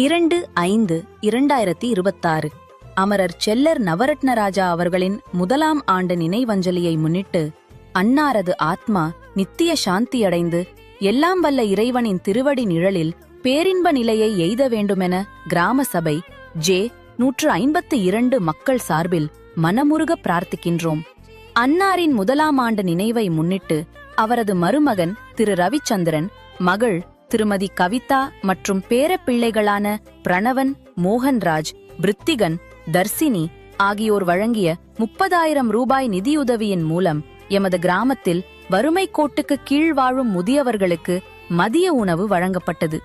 2/5/2026 அமரர் செல்லர் நவரத்னராஜா அவர்களின் 1ஆம் ஆண்டு நினைவஞ்சலியை முன்னிட்டு அன்னாரது ஆத்மா நித்திய சாந்தியடைந்து எல்லாம் வல்ல இறைவனின் திருவடி நிழலில் பேரின்ப நிலையை எய்த வேண்டுமென கிராம சபை J152 மக்கள் சார்பில் மனமுருக பிரார்த்திக்கின்றோம். அன்னாரின் 1ஆம் ஆண்டு நினைவை முன்னிட்டு அவரது மருமகன் திரு ரவிச்சந்திரன், மகள் திருமதி கவிதா மற்றும் பேரப்பிள்ளைகளான பிரணவன், மோகன்ராஜ், பிருத்திகன், தர்சினி ஆகியோர் வழங்கிய 30,000 ரூபாய் நிதியுதவியின் மூலம் எமது கிராமத்தில் வறுமை கோட்டுக்கு கீழ் வாழும் முதியவர்களுக்கு மதிய உணவு வழங்கப்பட்டது.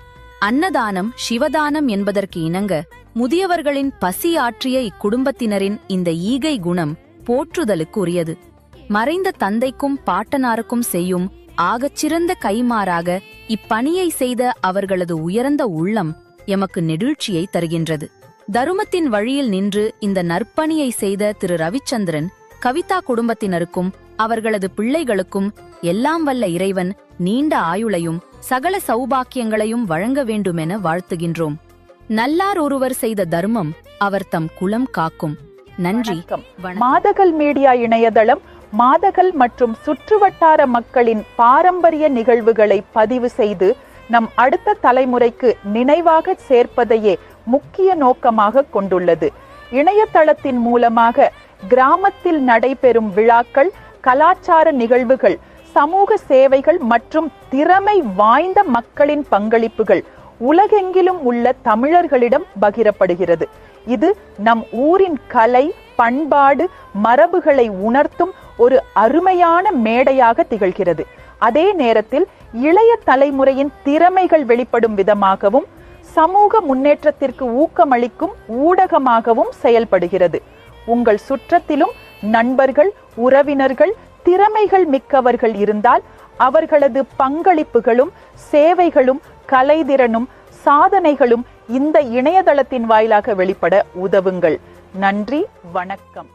அன்னதானம் சிவதானம் என்பதற்கு இணங்க முதியவர்களின் பசி ஆற்றிய இக்குடும்பத்தினரின் இந்த ஈகை குணம் போற்றுதலுக்கு உரியது. மறைந்த தந்தைக்கும் பாட்டனாருக்கும் செய்யும் ஆகச்சிறந்த கைமாறாக இப்பணியை செய்த அவர்களது உயர்ந்த உள்ளம் எமக்கு நெகிழ்ச்சியை தருகின்றது. தருமத்தின் வழியில் நின்று இந்த நற்பணியை செய்த திரு ரவிச்சந்திரன், கவிதா குடும்பத்தினருக்கும் அவர்களது பிள்ளைகளுக்கும் எல்லாம் வல்ல இறைவன் நீண்ட ஆயுளையும் சகல சௌபாக்கியங்களையும் வழங்க வேண்டுமென வாழ்த்துகின்றோம். நல்லார் ஒருவர் செய்த தர்மம் அவர் தம் குலம் காக்கும். நன்றி. மாதகல் மீடியா இணையதளம் மாதகல் மற்றும் சுற்றுவட்டார மக்களின் பாரம்பரிய நிகழ்வுகளை பதிவு செய்து நம் அடுத்த தலைமுறைக்கு நினைவாக சேர்ப்பதையே முக்கிய நோக்கமாக கொண்டுள்ளது. இணையதளத்தின் மூலமாக கிராமத்தில் நடைபெறும் விழாக்கள், கலாச்சார நிகழ்வுகள், சமூக சேவைகள் மற்றும் திறமை வாய்ந்த மக்களின் பங்களிப்புகள் உலகெங்கிலும் உள்ள தமிழர்களிடம் பகிரப்படுகிறது. இது நம் ஊரின் கலை, பண்பாடு, மரபுகளை உணர்த்தும் ஒரு அருமையான மேடையாக திகழ்கிறது. அதே நேரத்தில் இளைய தலைமுறையின் திறமைகள் வெளிப்படும் விதமாகவும் சமூக முன்னேற்றத்திற்கு ஊக்கமளிக்கும் ஊடகமாகவும் செயல்படுகிறது. உங்கள் சுற்றத்திலும் நண்பர்கள், உறவினர்கள், திறமைகள் மிக்கவர்கள் இருந்தால் அவர்களது பங்களிப்புகளும் சேவைகளும் கலைத்திறனும் சாதனைகளும் இந்த இணையதளத்தின் வாயிலாக வெளிப்பட உதவுங்கள். நன்றி, வணக்கம்.